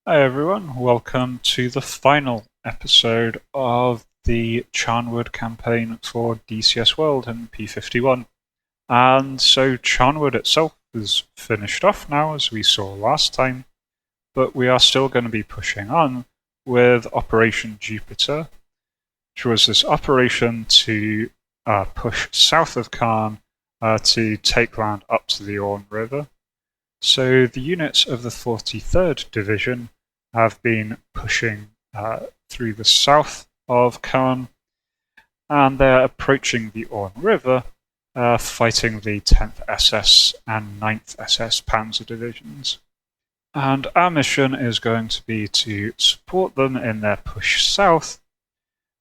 Hi everyone, welcome to the final episode of the Charnwood campaign for DCS World and P51. And so Charnwood itself is finished off now, as we saw last time, but we are still going to be pushing on with Operation Jupiter, which was this operation to push south of Caen to take land up to the Orne River. So the units of the 43rd Division have been pushing through the south of Caen, and they're approaching the Orne River, fighting the 10th SS and 9th SS Panzer Divisions. And our mission is going to be to support them in their push south,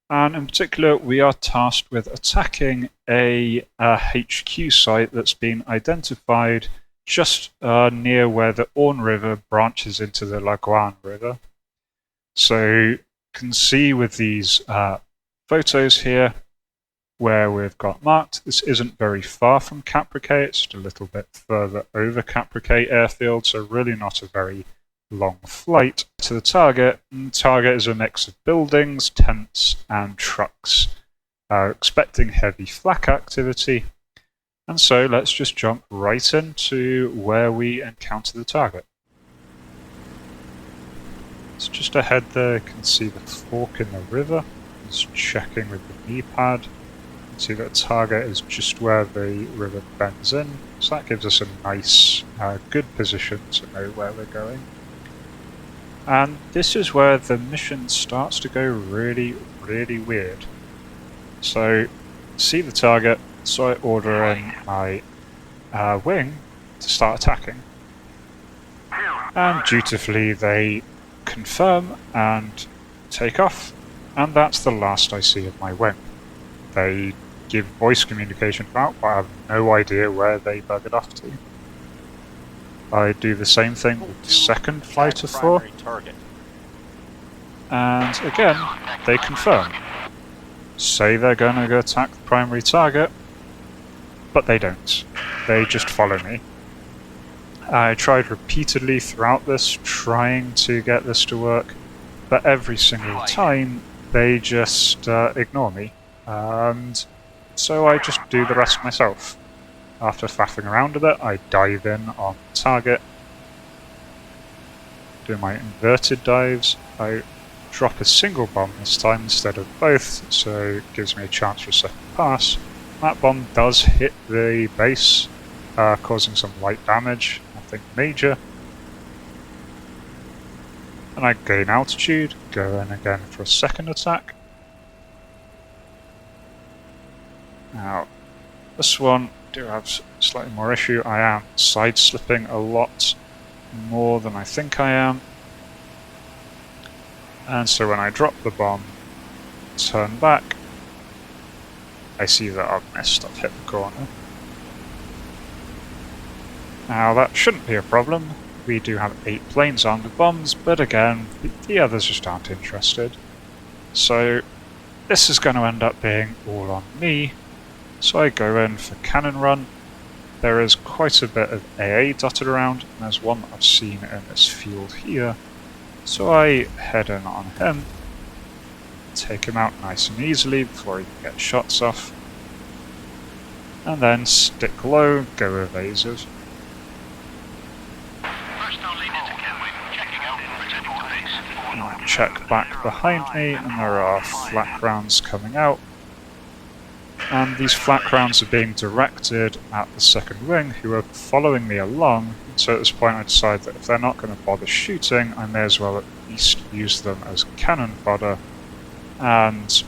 and in particular we are tasked with attacking a HQ site that's been identified just near where the Orne River branches into the Laguan River. So you can see with these photos here where we've got marked, this isn't very far from Capriquet, it's just a little bit further over Capriquet airfield, so really not a very long flight to the target. And the target is a mix of buildings, tents and trucks. Expecting heavy flak activity. And so let's just jump right into where we encounter the target. So just ahead there, you can see the fork in the river. Just checking with the knee pad. You can see that the target is just where the river bends in. So that gives us a nice, good position to know where we're going. And this is where the mission starts to go really, really weird. So, see the target. So I order in my wing to start attacking. And dutifully they confirm and take off, and that's the last I see of my wing. They give voice communication out, but I have no idea where they buggered off to. I do the same thing with the second flight of 4. And again, they confirm. Say they're going to go attack the primary target, but they don't. They just follow me. I tried repeatedly throughout this, trying to get this to work, but every single time they just ignore me. And so I just do the rest myself. After faffing around with it, I dive in on the target, do my inverted dives. I drop a single bomb this time instead of both, so it gives me a chance for a second pass. That bomb does hit the base, causing some light damage, nothing major. And I gain altitude, go in again for a second attack. Now, this one do have slightly more issue. I am side-slipping a lot more than I think I am. And so when I drop the bomb, turn back, I see that I've missed, I've hit the corner. Now that shouldn't be a problem. We do have 8 planes armed with bombs, but again, the others just aren't interested. So this is going to end up being all on me. So I go in for cannon run. There is quite a bit of AA dotted around, and there's one that I've seen in this field here. So I head in on him. Take him out nice and easily before he can get shots off, and then stick low, go evasive. And I check back behind me, and there are flak rounds coming out, and these flak rounds are being directed at the second wing, who are following me along. So at this point I decide that if they're not going to bother shooting, I may as well at least use them as cannon fodder and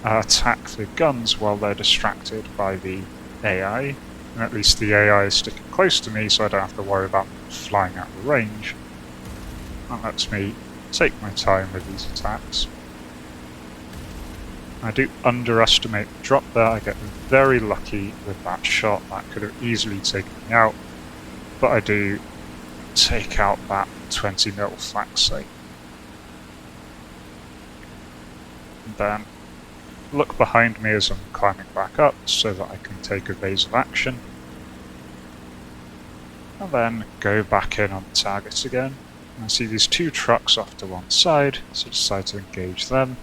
attack the guns while they're distracted by the AI. And at least the AI is sticking close to me, so I don't have to worry about flying out of range. That lets me take my time with these attacks. I do underestimate the drop there. I get very lucky with that shot. That could have easily taken me out, but I do take out that 20mm flak site. And then look behind me as I'm climbing back up so that I can take evasive action. And then go back in on the target again. I see these two trucks off to one side, so I decide to engage them.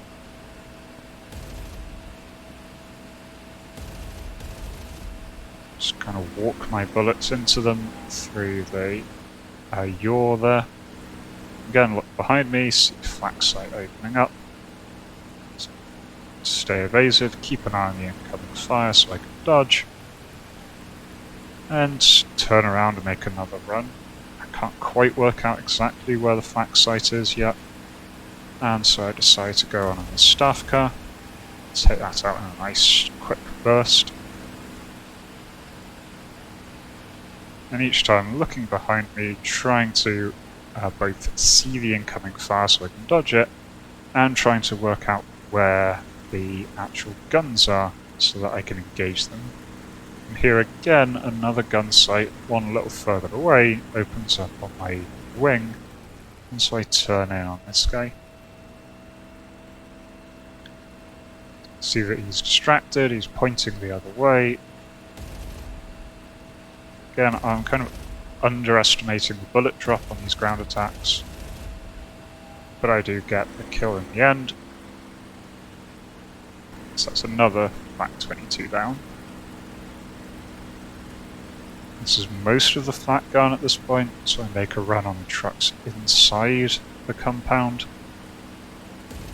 Just kind of walk my bullets into them through the yaw there. Again, look behind me, see flak site opening up. So stay evasive, keep an eye on the incoming fire so I can dodge. And turn around and make another run. I can't quite work out exactly where the flak site is yet. And so I decide to go on the staff car. Take that out in a nice quick burst. And each time looking behind me, trying to both see the incoming fire so I can dodge it, and trying to work out where the actual guns are so that I can engage them. And here again, another gun sight, one a little further away, opens up on my wing, and so I turn in on this guy. See that he's distracted, he's pointing the other way. Again, I'm kind of underestimating the bullet drop on these ground attacks, but I do get the kill in the end. So that's another flak 22 down. This is most of the flak gun at this point, so I make a run on the trucks inside the compound.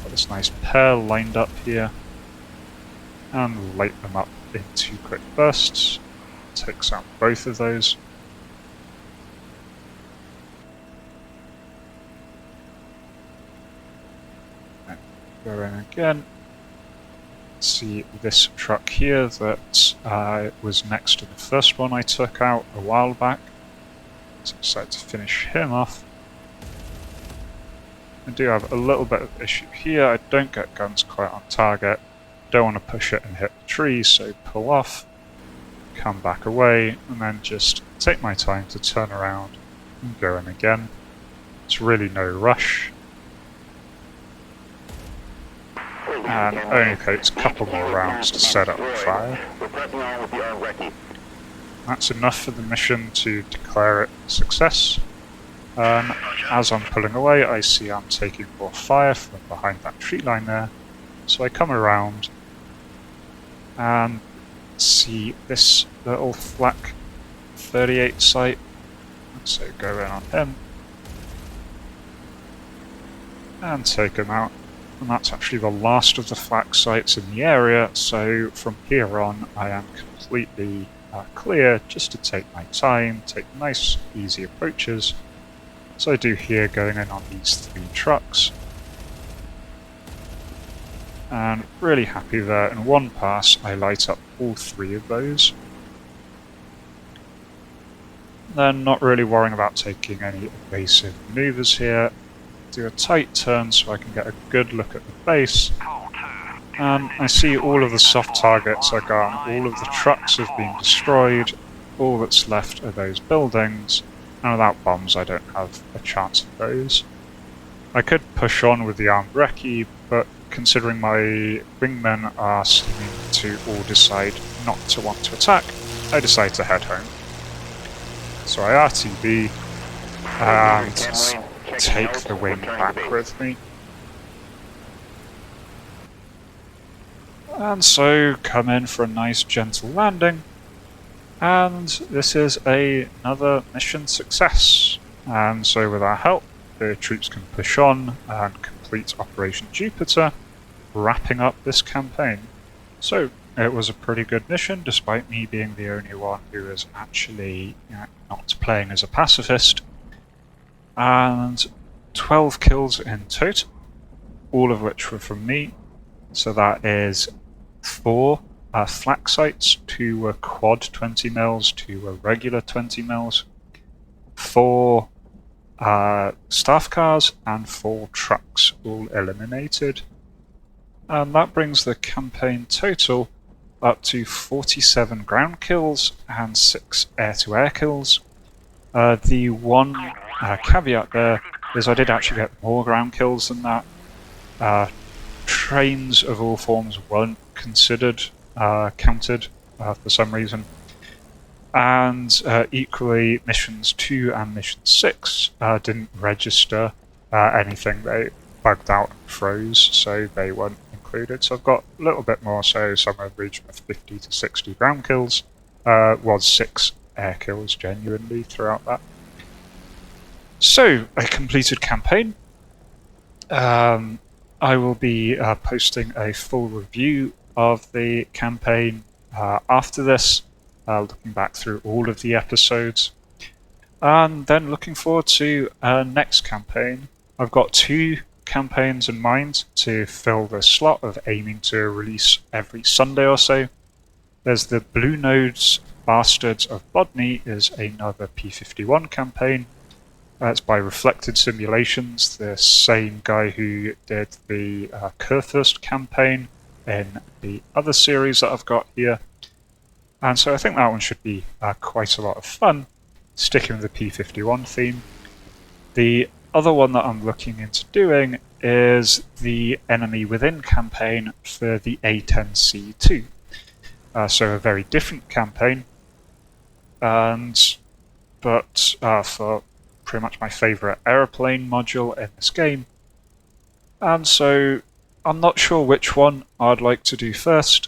Got this nice pair lined up here, and light them up in 2 quick bursts. Takes out both of those. And go in again. See this truck here that was next to the first one I took out a while back. So I decided to finish him off. I do have a little bit of issue here. I don't get guns quite on target. Don't want to push it and hit the tree, so pull off. Come back away, and then just take my time to turn around and go in again. It's really no rush. And only takes a couple more rounds to set up the fire. That's enough for the mission to declare it a success. As I'm pulling away, I see I'm taking more fire from behind that tree line there. So I come around and see this little flak 38 site, so go in on him and take him out. And that's actually the last of the flak sites in the area, so from here on I am completely clear just to take my time, take nice easy approaches. So I do here going in on these 3 trucks. And really happy there, in one pass I light up all 3 of those. Then not really worrying about taking any evasive maneuvers here. Do a tight turn so I can get a good look at the base. And I see all of the soft targets are gone, all of the trucks have been destroyed, all that's left are those buildings, and without bombs I don't have a chance of those. I could push on with the armed recce, but considering my wingmen are seeming to all decide not to want to attack, I decide to head home. So I RTB and take the wing back with me. And so come in for a nice gentle landing, and this is another mission success. And so with our help, the troops can push on and complete Operation Jupiter, wrapping up this campaign. So it was a pretty good mission, despite me being the only one who is actually not playing as a pacifist. And 12 kills in total, all of which were from me. So that is 4 flak sites, 2 were quad 20 mils, 2 were regular 20 mils, 4 staff cars, and 4 trucks, all eliminated. And that brings the campaign total up to 47 ground kills and 6 air-to-air kills. The one caveat there is I did actually get more ground kills than that. Trains of all forms weren't considered counted for some reason. And equally, missions 2 and mission 6 didn't register anything. They bugged out and froze, so they weren't included. So I've got a little bit more, so somewhere in the region of 50 to 60 ground kills. Was 6 air kills genuinely throughout that. So, a completed campaign. I will be posting a full review of the campaign after this, looking back through all of the episodes, and then looking forward to next campaign. I've got 2 campaigns in mind to fill the slot of aiming to release every Sunday or so. There's the Blue Nodes Bastards of Bodney is another P51 campaign. It's by Reflected Simulations, the same guy who did the Kurfürst campaign in the other series that I've got here. And so I think that one should be quite a lot of fun, sticking with the P51 theme. The other one that I'm looking into doing is the Enemy Within campaign for the A10C2. So a very different campaign, but for pretty much my favourite aeroplane module in this game. And so I'm not sure which one I'd like to do first.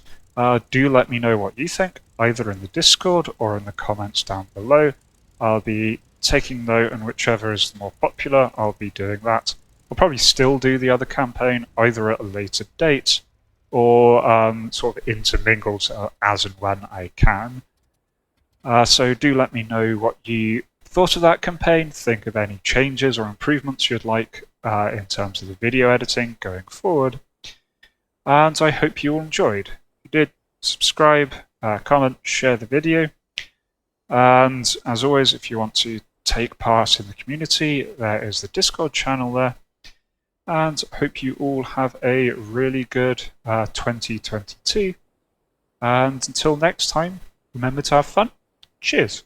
Do let me know what you think, either in the Discord or in the comments down below. I'll be taking note, and whichever is the more popular, I'll be doing that. I'll probably still do the other campaign, either at a later date or sort of intermingled as and when I can. So do let me know what you thought of that campaign, think of any changes or improvements you'd like in terms of the video editing going forward. And I hope you all enjoyed. If you did, subscribe, comment, share the video. And as always, if you want to take part in the community, there is the Discord channel there. And I hope you all have a really good 2022. And until next time, remember to have fun. Cheers.